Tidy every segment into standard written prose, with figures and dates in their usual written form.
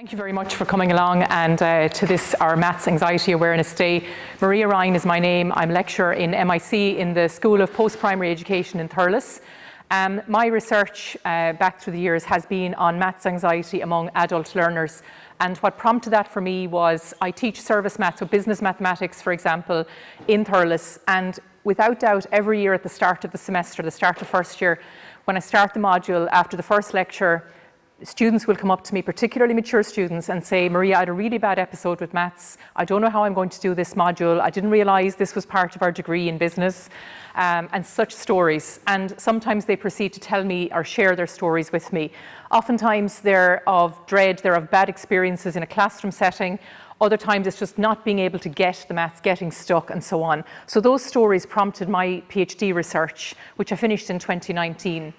Thank you very much for coming along and to this, our Maths Anxiety Awareness Day. Maria Ryan is my name. I'm lecturer in MIC in the School of Post-Primary Education in Thurles. My research back through the years has been on maths anxiety among adult learners. And what prompted that for me was I teach service maths, so business mathematics, for example, in Thurles. And without doubt, every year at the start of the semester, the start of first year, when I start the module after the first lecture, students will come up to me, particularly mature students, and say, Maria, I had a really bad episode with maths. I don't know how I'm going to do this module. I didn't realise this was part of our degree in business, and such stories. And sometimes they proceed to tell me or share their stories with me. Oftentimes they're of dread, they're of bad experiences in a classroom setting. Other times it's just not being able to get the maths, getting stuck, and so on. So those stories prompted my PhD research, which I finished in 2019.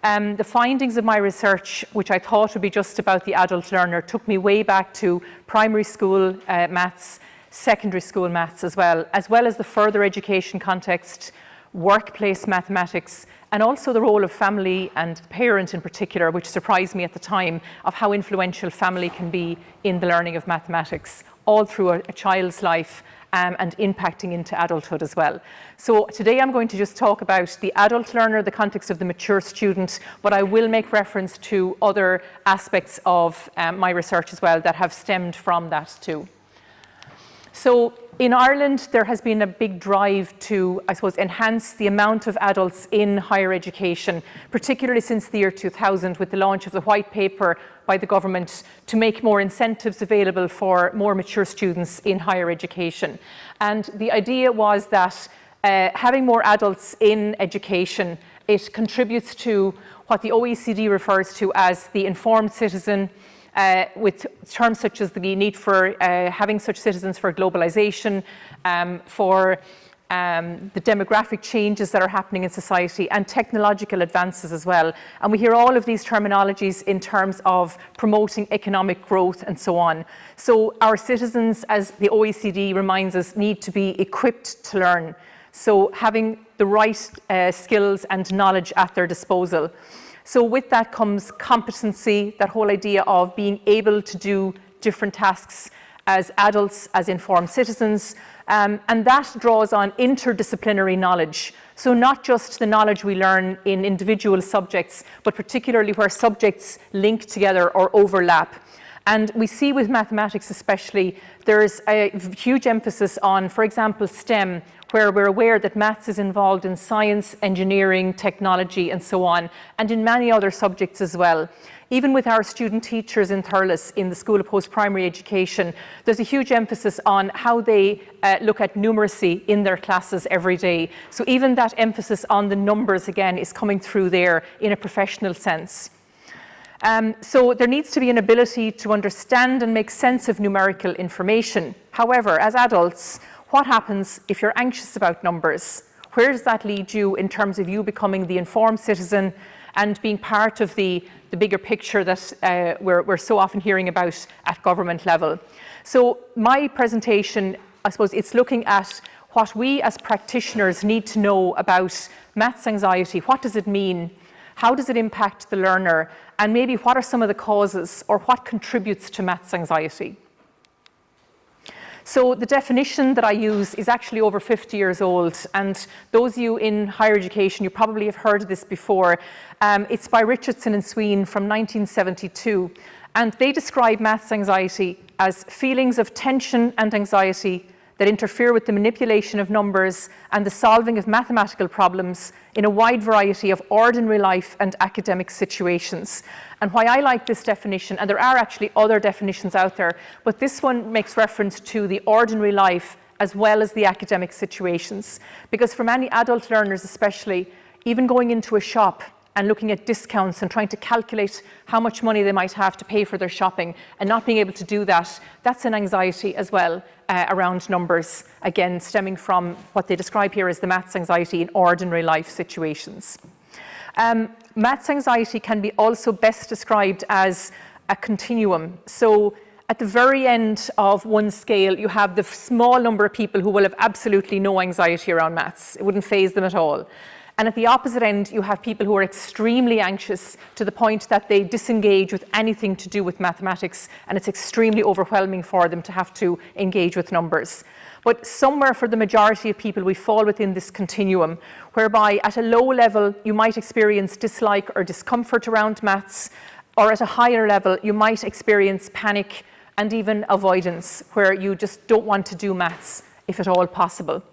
The findings of my research, which I thought would be just about the adult learner, took me way back to primary school maths, secondary school maths as well as the further education context, workplace mathematics, and also the role of family and parent in particular, which surprised me at the time, of how influential family can be in the learning of mathematics, all through a child's life and impacting into adulthood as well. So today I'm going to just talk about the adult learner, the context of the mature student, but I will make reference to other aspects of my research as well that have stemmed from that too. So in Ireland, there has been a big drive to, I suppose, enhance the amount of adults in higher education, particularly since the year 2000 with the launch of the white paper by the government to make more incentives available for more mature students in higher education. And the idea was that having more adults in education, it contributes to what the OECD refers to as the informed citizen, with terms such as the need for having such citizens for globalization, for the demographic changes that are happening in society, and technological advances as well. And we hear all of these terminologies in terms of promoting economic growth and so on. So our citizens, as the OECD reminds us, need to be equipped to learn. So having the right skills and knowledge at their disposal. So with that comes competency, that whole idea of being able to do different tasks as adults, as informed citizens, and that draws on interdisciplinary knowledge. So not just the knowledge we learn in individual subjects, but particularly where subjects link together or overlap. And we see with mathematics especially, there's a huge emphasis on, for example, STEM, where we're aware that maths is involved in science, engineering, technology, and so on, and in many other subjects as well. Even with our student teachers in Thurles, in the School of Post-Primary Education, there's a huge emphasis on how they look at numeracy in their classes every day. So even that emphasis on the numbers, again, is coming through there in a professional sense. So there needs to be an ability to understand and make sense of numerical information. However, as adults, what happens if you're anxious about numbers? Where does that lead you in terms of you becoming the informed citizen and being part of the bigger picture that we're so often hearing about at government level? So my presentation, I suppose, it's looking at what we as practitioners need to know about maths anxiety. What does it mean? How does it impact the learner? And maybe what are some of the causes or what contributes to maths anxiety? So the definition that I use is actually over 50 years old, and those of you in higher education, you probably have heard of this before. It's by Richardson and Sween from 1972, and they describe maths anxiety as feelings of tension and anxiety that interfere with the manipulation of numbers and the solving of mathematical problems in a wide variety of ordinary life and academic situations. And why I like this definition, and there are actually other definitions out there, but this one makes reference to the ordinary life as well as the academic situations. Because for many adult learners especially, even going into a shop and looking at discounts and trying to calculate how much money they might have to pay for their shopping and not being able to do that, that's an anxiety as well around numbers, again, stemming from what they describe here as the maths anxiety in ordinary life situations. Maths anxiety can be also best described as a continuum. So at the very end of one scale, you have the small number of people who will have absolutely no anxiety around maths. It wouldn't faze them at all. And at the opposite end, you have people who are extremely anxious to the point that they disengage with anything to do with mathematics, and it's extremely overwhelming for them to have to engage with numbers. But somewhere for the majority of people, we fall within this continuum, whereby at a low level, you might experience dislike or discomfort around maths, or at a higher level, you might experience panic and even avoidance, where you just don't want to do maths if at all possible.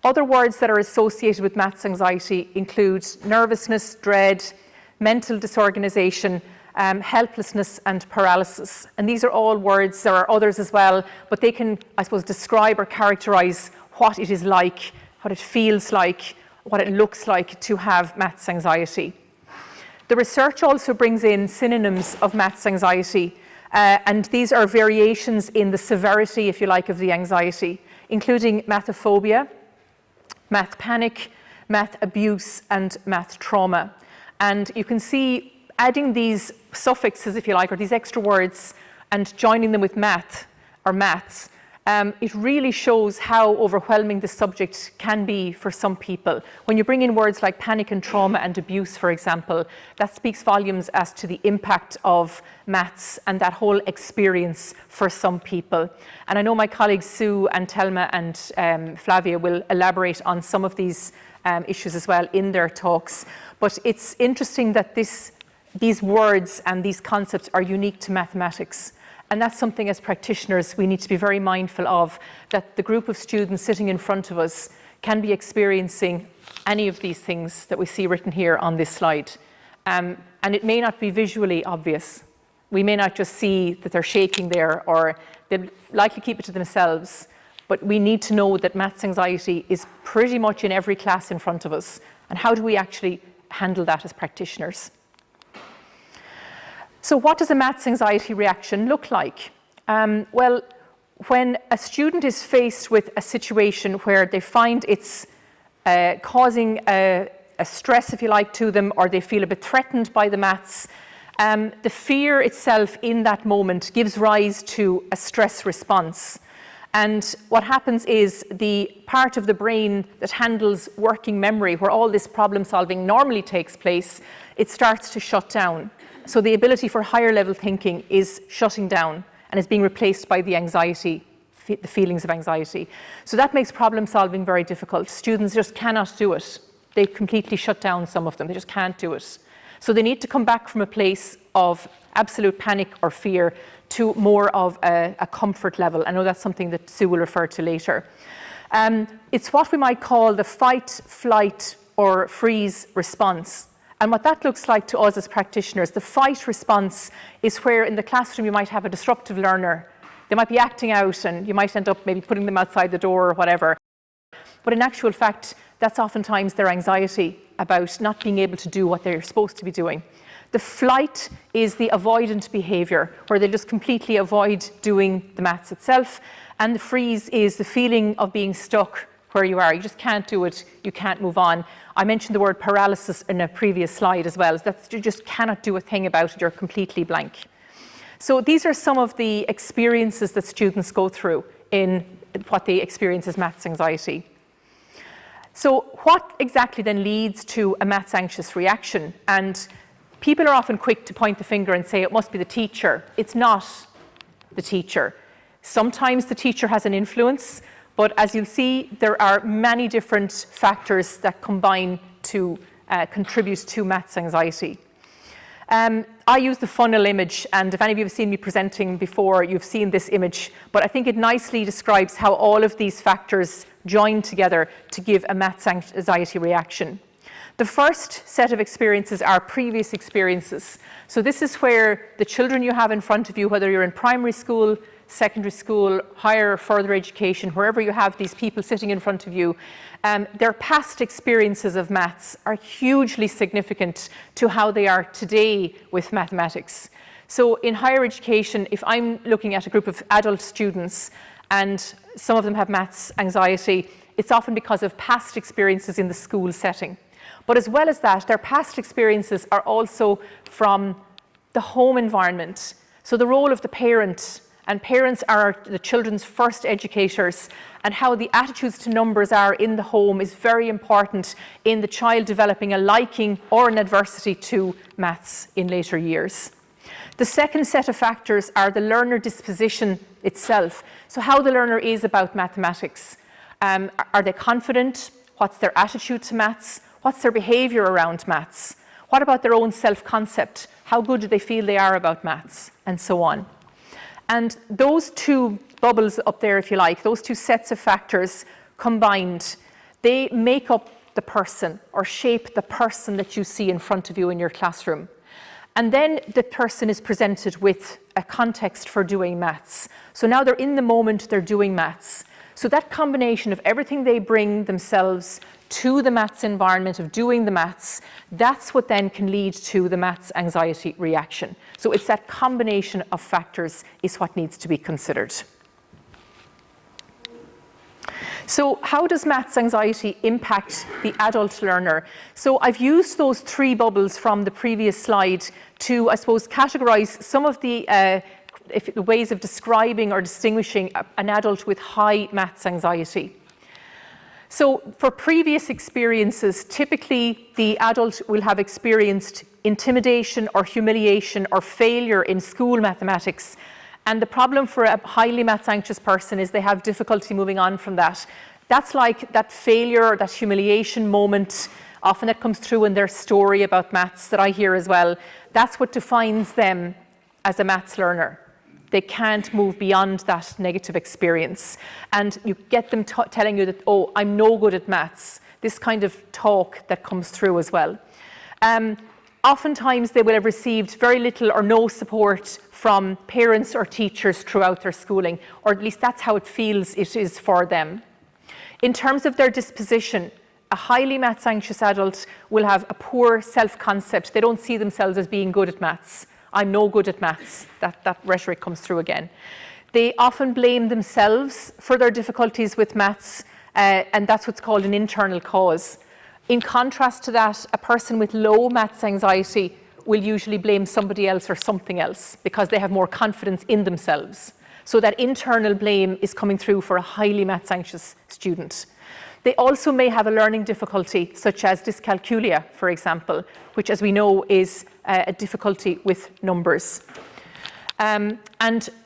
Other words that are associated with maths anxiety include nervousness, dread, mental disorganization, helplessness and paralysis. And these are all words, there are others as well, but they can, I suppose, describe or characterize what it is like, what it feels like, what it looks like to have maths anxiety. The research also brings in synonyms of maths anxiety, and these are variations in the severity, if you like, of the anxiety, including mathophobia, math panic, math abuse, and math trauma. And you can see adding these suffixes, if you like, or these extra words, and joining them with math or maths, it really shows how overwhelming the subject can be for some people. When you bring in words like panic and trauma and abuse, for example, that speaks volumes as to the impact of maths and that whole experience for some people. And I know my colleagues Sue and Telma and Flavia will elaborate on some of these issues as well in their talks. But it's interesting that these words and these concepts are unique to mathematics. And that's something as practitioners we need to be very mindful of, that the group of students sitting in front of us can be experiencing any of these things that we see written here on this slide. And it may not be visually obvious. We may not just see that they're shaking there, or they'll likely keep it to themselves. But we need to know that maths anxiety is pretty much in every class in front of us. And how do we actually handle that as practitioners? So what does a maths anxiety reaction look like? Well, when a student is faced with a situation where they find it's causing a stress, if you like, to them, or they feel a bit threatened by the maths, the fear itself in that moment gives rise to a stress response. And what happens is the part of the brain that handles working memory, where all this problem solving normally takes place, it starts to shut down. So the ability for higher level thinking is shutting down and is being replaced by the anxiety, the feelings of anxiety. So that makes problem solving very difficult. Students just cannot do it. They completely shut down, some of them. They just can't do it. So they need to come back from a place of absolute panic or fear to more of a comfort level. I know that's something that Sue will refer to later. It's what we might call the fight, flight, or freeze response. And what that looks like to us as practitioners, the fight response is where in the classroom you might have a disruptive learner. They might be acting out and you might end up maybe putting them outside the door or whatever. But in actual fact, that's oftentimes their anxiety about not being able to do what they're supposed to be doing. The flight is the avoidant behaviour, where they just completely avoid doing the maths itself. And the freeze is the feeling of being stuck where you are. You just can't do it, you can't move on. I mentioned the word paralysis in a previous slide as well. That's, you just cannot do a thing about it, you're completely blank. So these are some of the experiences that students go through in what they experience as maths anxiety. So what exactly then leads to a maths anxious reaction? And people are often quick to point the finger and say it must be the teacher. It's not the teacher. Sometimes the teacher has an influence, but as you'll see, there are many different factors that combine to contribute to maths anxiety. I use the funnel image, and if any of you have seen me presenting before, you've seen this image, but I think it nicely describes how all of these factors join together to give a maths anxiety reaction. The first set of experiences are previous experiences. So this is where the children you have in front of you, whether you're in primary school, secondary school, higher or further education, wherever you have these people sitting in front of you, their past experiences of maths are hugely significant to how they are today with mathematics. So in higher education, if I'm looking at a group of adult students and some of them have maths anxiety, it's often because of past experiences in the school setting. But as well as that, their past experiences are also from the home environment. So the role of the parent And parents are the children's first educators, and how the attitudes to numbers are in the home is very important in the child developing a liking or an adversity to maths in later years. The second set of factors are the learner disposition itself. So how the learner is about mathematics. Are they confident? What's their attitude to maths? What's their behaviour around maths? What about their own self-concept? How good do they feel they are about maths? And so on. And those two bubbles up there, if you like, those two sets of factors combined, they make up the person or shape the person that you see in front of you in your classroom. And then the person is presented with a context for doing maths. So now they're in the moment, they're doing maths. So that combination of everything they bring themselves to the maths environment of doing the maths, that's what then can lead to the maths anxiety reaction. So it's that combination of factors is what needs to be considered. So how does maths anxiety impact the adult learner? So I've used those three bubbles from the previous slide to, I suppose, categorize some of the ways of describing or distinguishing an adult with high maths anxiety. So for previous experiences, typically the adult will have experienced intimidation or humiliation or failure in school mathematics. And the problem for a highly maths anxious person is they have difficulty moving on from that. That's like that failure or that humiliation moment, often that comes through in their story about maths that I hear as well. That's what defines them as a maths learner. They can't move beyond that negative experience. And you get them telling you that, oh, I'm no good at maths. This kind of talk that comes through as well. Oftentimes they will have received very little or no support from parents or teachers throughout their schooling, or at least that's how it feels it is for them. In terms of their disposition, a highly maths anxious adult will have a poor self-concept. They don't see themselves as being good at maths. I'm no good at maths. That rhetoric comes through again. They often blame themselves for their difficulties with maths, and that's what's called an internal cause. In contrast to that, a person with low maths anxiety will usually blame somebody else or something else because they have more confidence in themselves. So that internal blame is coming through for a highly maths anxious student. They also may have a learning difficulty, such as dyscalculia, for example, which, as we know, is a difficulty with numbers. And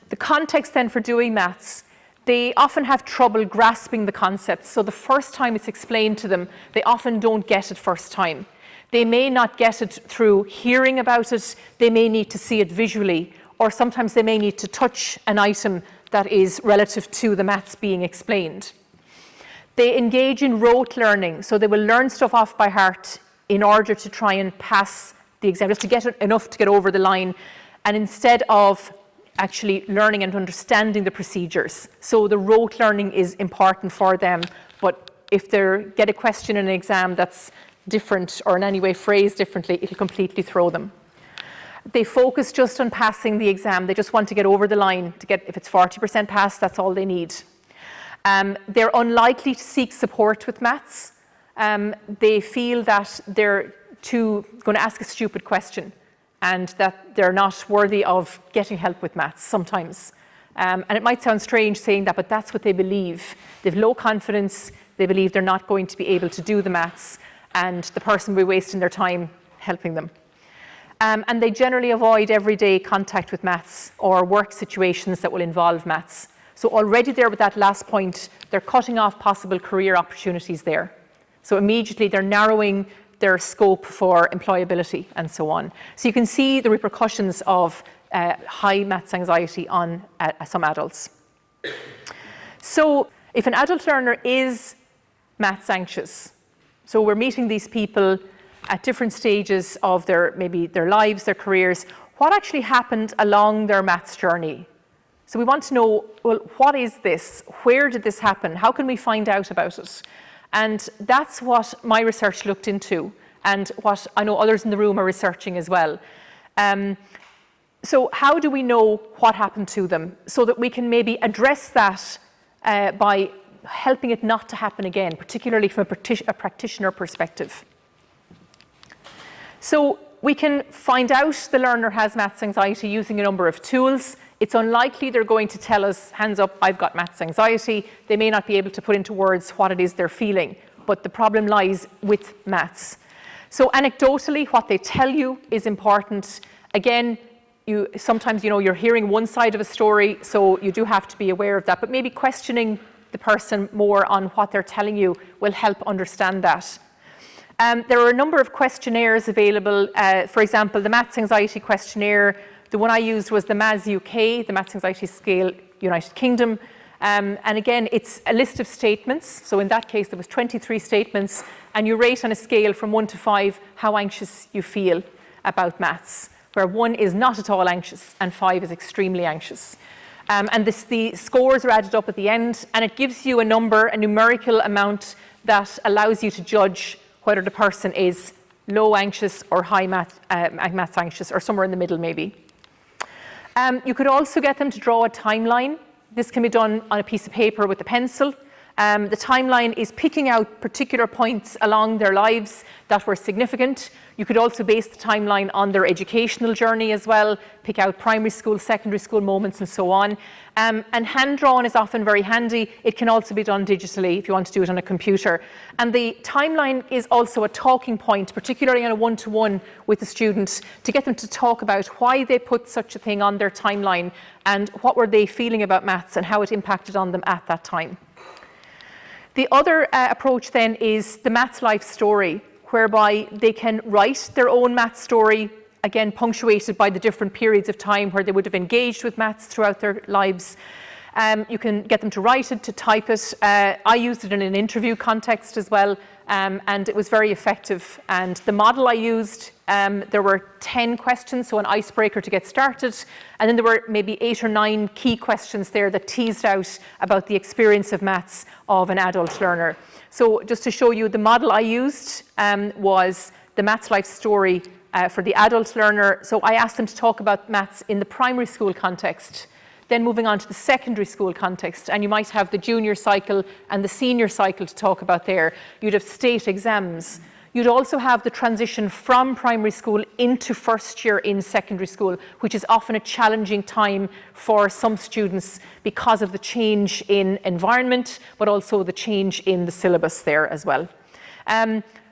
the context then for doing maths, they often have trouble grasping the concepts. So the first time it's explained to them, they often don't get it first time. They may not get it through hearing about it. They may need to see it visually, or sometimes they may need to touch an item that is relative to the maths being explained. They engage in rote learning, so they will learn stuff off by heart in order to try and pass the exam, just to get enough to get over the line, and instead of actually learning and understanding the procedures. So the rote learning is important for them, but if they get a question in an exam that's different or in any way phrased differently, it'll completely throw them. They focus just on passing the exam. They just want to get over the line. To get, if it's 40% pass, that's all they need. They're unlikely to seek support with maths. They feel that they're going to ask a stupid question and that they're not worthy of getting help with maths sometimes. And it might sound strange saying that, but that's what they believe. They have low confidence. They believe they're not going to be able to do the maths, and the person will be wasting their time helping them. And they generally avoid everyday contact with maths or work situations that will involve maths. So already there with that last point, they're cutting off possible career opportunities there. So immediately they're narrowing their scope for employability and so on. So you can see the repercussions of high maths anxiety on some adults. So if an adult learner is maths anxious, so we're meeting these people at different stages of maybe their lives, their careers, what actually happened along their maths journey? So we want to know, well, what is this? Where did this happen? How can we find out about it? And that's what my research looked into, and what I know others in the room are researching as well. So how do we know what happened to them so that we can maybe address that by helping it not to happen again, particularly from a practitioner perspective? So we can find out the learner has maths anxiety using a number of tools. it's unlikely they're going to tell us, hands up, I've got maths anxiety. They may not be able to put into words what it is they're feeling, but the problem lies with maths. So anecdotally, what they tell you is important. Again, sometimes you're hearing one side of a story, so you do have to be aware of that, but maybe questioning the person more on what they're telling you will help understand that. There are a number of questionnaires available. For example, the Maths Anxiety Questionnaire, the one I used was the MAS UK, the Maths Anxiety Scale United Kingdom. And again, it's a list of statements. So in that case, there was 23 statements, and you rate on a scale from 1 to 5 how anxious you feel about maths, where 1 is not at all anxious and 5 is extremely anxious. And the scores are added up at the end, and it gives you a number, a numerical amount that allows you to judge whether the person is low anxious or high maths anxious, or somewhere in the middle maybe. You could also get them to draw a timeline. This can be done on a piece of paper with a pencil. The timeline is picking out particular points along their lives that were significant. You could also base the timeline on their educational journey as well, pick out primary school, secondary school moments and so on. And hand-drawn is often very handy. It can also be done digitally if you want to do it on a computer. And the timeline is also a talking point, particularly on a one-to-one with the student, to get them to talk about why they put such a thing on their timeline and what were they feeling about maths and how it impacted on them at that time. The other approach then is the maths life story, whereby they can write their own maths story, again punctuated by the different periods of time where they would have engaged with maths throughout their lives. You can get them to write it, to type it. I used it in an interview context as well, and it was very effective. And the model I used, there were 10 questions, so an icebreaker to get started, and then there were maybe 8 or 9 key questions there that teased out about the experience of maths of an adult learner. So just to show you, the model I used was the maths life story for the adult learner. So I asked them to talk about maths in the primary school context, then moving on to the secondary school context, and you might have the junior cycle and the senior cycle to talk about there. You'd have state exams. You'd also have the transition from primary school into first year in secondary school, which is often a challenging time for some students because of the change in environment, but also the change in the syllabus there as well.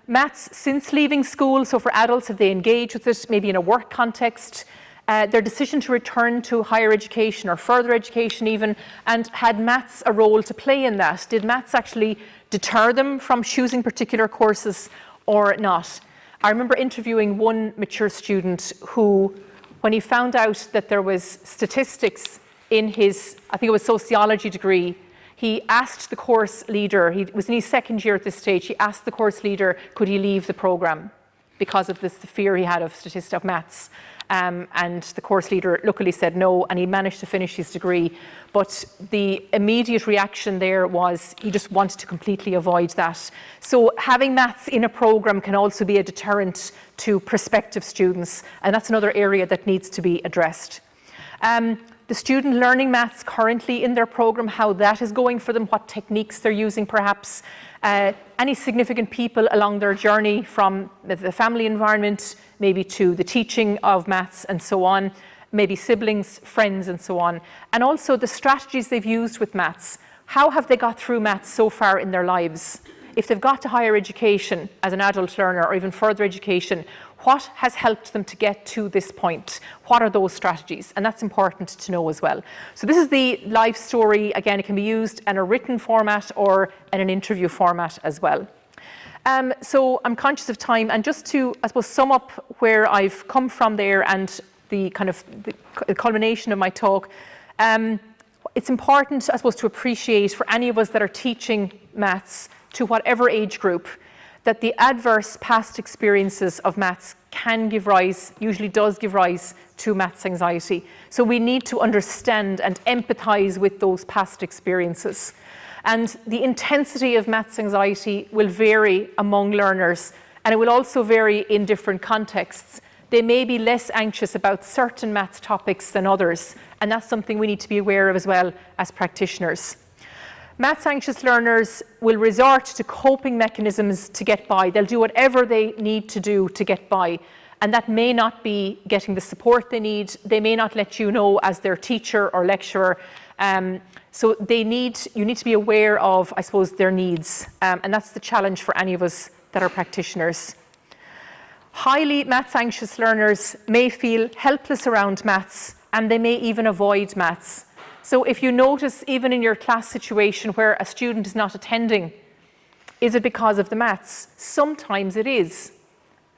Maths since leaving school, so for adults, if they engage with it, maybe in a work context, their decision to return to higher education or further education even, and had maths a role to play in that? Did maths actually deter them from choosing particular courses or not? I remember interviewing one mature student who, when he found out that there was statistics in his, I think it was sociology degree, he asked the course leader, he was in his second year at this stage, he asked the course leader, could he leave the program because of this, the fear he had of maths. And the course leader luckily said no, and he managed to finish his degree. But the immediate reaction there was he just wanted to completely avoid that. So having maths in a program can also be a deterrent to prospective students, and that's another area that needs to be addressed. The student learning maths currently in their program, how that is going for them, what techniques they're using perhaps, any significant people along their journey from the family environment, maybe to the teaching of maths and so on, maybe siblings, friends and so on, and also the strategies they've used with maths. How have they got through maths so far in their lives? If they've got to higher education as an adult learner or even further education, what has helped them to get to this point? What are those strategies? And that's important to know as well. So this is the life story. Again, it can be used in a written format or in an interview format as well. So I'm conscious of time, and just to, I suppose, sum up where I've come from there and the kind of the culmination of my talk, it's important, I suppose, to appreciate for any of us that are teaching maths to whatever age group, that the adverse past experiences of maths can give rise, usually does give rise to maths anxiety. So we need to understand and empathise with those past experiences. And the intensity of maths anxiety will vary among learners, and it will also vary in different contexts. They may be less anxious about certain maths topics than others, and that's something we need to be aware of as well as practitioners. Maths anxious learners will resort to coping mechanisms to get by. They'll do whatever they need to do to get by. And that may not be getting the support they need. They may not let you know as their teacher or lecturer. So you need to be aware of, I suppose, their needs. And that's the challenge for any of us that are practitioners. Highly maths anxious learners may feel helpless around maths, and they may even avoid maths. So if you notice, even in your class situation where a student is not attending, is it because of the maths? Sometimes it is.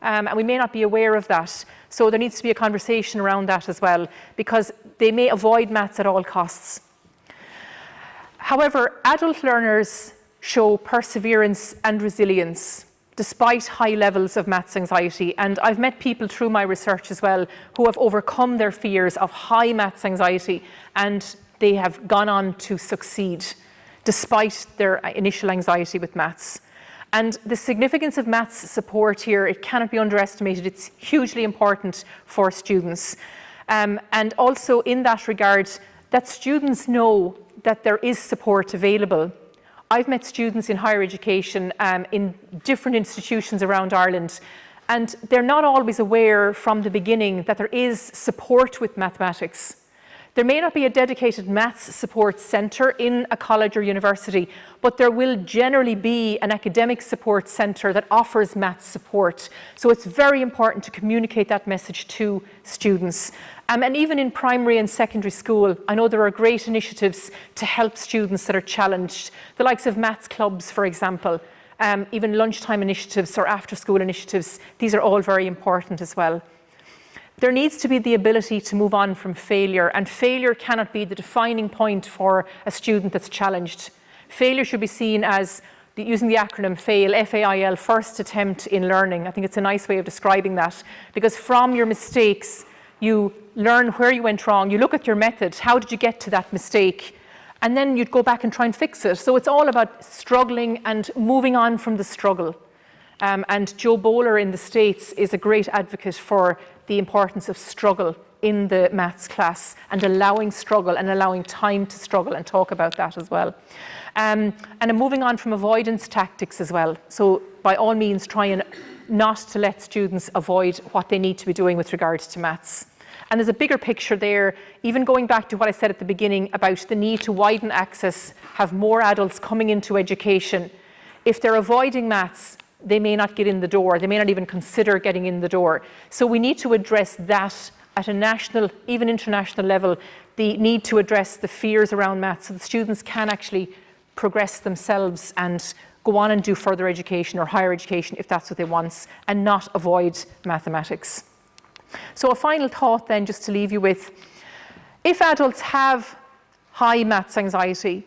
And we may not be aware of that. So there needs to be a conversation around that as well, because they may avoid maths at all costs. However, adult learners show perseverance and resilience despite high levels of maths anxiety. And I've met people through my research as well who have overcome their fears of high maths anxiety, and they have gone on to succeed despite their initial anxiety with maths. And the significance of maths support here, it cannot be underestimated. It's hugely important for students. And also in that regard, that students know that there is support available. I've met students in higher education in different institutions around Ireland, and they're not always aware from the beginning that there is support with mathematics. There may not be a dedicated maths support centre in a college or university, but there will generally be an academic support centre that offers maths support. So it's very important to communicate that message to students. And even in primary and secondary school, I know there are great initiatives to help students that are challenged. The likes of maths clubs, for example, even lunchtime initiatives or after school initiatives, these are all very important as well. There needs to be the ability to move on from failure, and failure cannot be the defining point for a student that's challenged. Failure should be seen as, using the acronym FAIL, F-A-I-L, first attempt in learning. I think it's a nice way of describing that, because from your mistakes, you learn where you went wrong, you look at your method, how did you get to that mistake, and then you'd go back and try and fix it. So it's all about struggling and moving on from the struggle. And Joe Bowler in the States is a great advocate for the importance of struggle in the maths class, and allowing struggle and allowing time to struggle, and talk about that as well. And I'm moving on from avoidance tactics as well. So by all means, try and not to let students avoid what they need to be doing with regards to maths. And there's a bigger picture there, even going back to what I said at the beginning about the need to widen access, have more adults coming into education. If they're avoiding maths, they may not get in the door. They may not even consider getting in the door. So we need to address that at a national, even international level, the need to address the fears around maths so the students can actually progress themselves and go on and do further education or higher education if that's what they want, and not avoid mathematics. So a final thought then, just to leave you with, if adults have high maths anxiety,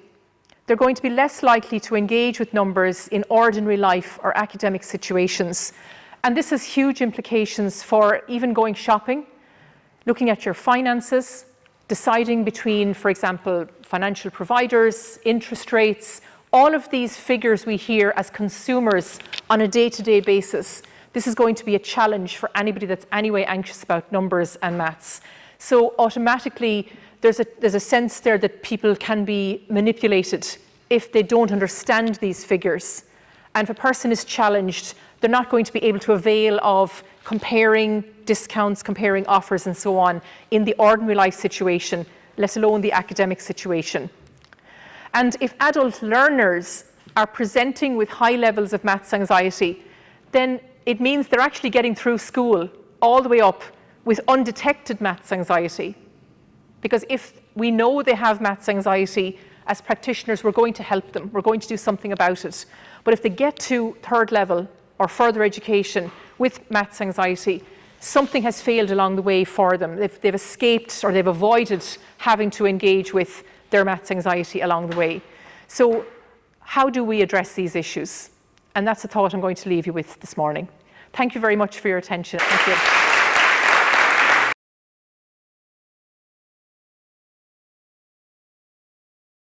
they're going to be less likely to engage with numbers in ordinary life or academic situations. And this has huge implications for even going shopping, looking at your finances, deciding between, for example, financial providers, interest rates, all of these figures we hear as consumers on a day-to-day basis. This is going to be a challenge for anybody that's anyway anxious about numbers and maths. So automatically, there's a sense there that people can be manipulated if they don't understand these figures. And if a person is challenged, they're not going to be able to avail of comparing discounts, comparing offers and so on in the ordinary life situation, let alone the academic situation. And if adult learners are presenting with high levels of maths anxiety, then it means they're actually getting through school all the way up with undetected maths anxiety. Because if we know they have maths anxiety, as practitioners, we're going to help them. We're going to do something about it. But if they get to third level or further education with maths anxiety, something has failed along the way for them. They've escaped or they've avoided having to engage with their maths anxiety along the way. So how do we address these issues? And that's a thought I'm going to leave you with this morning. Thank you very much for your attention. Thank you.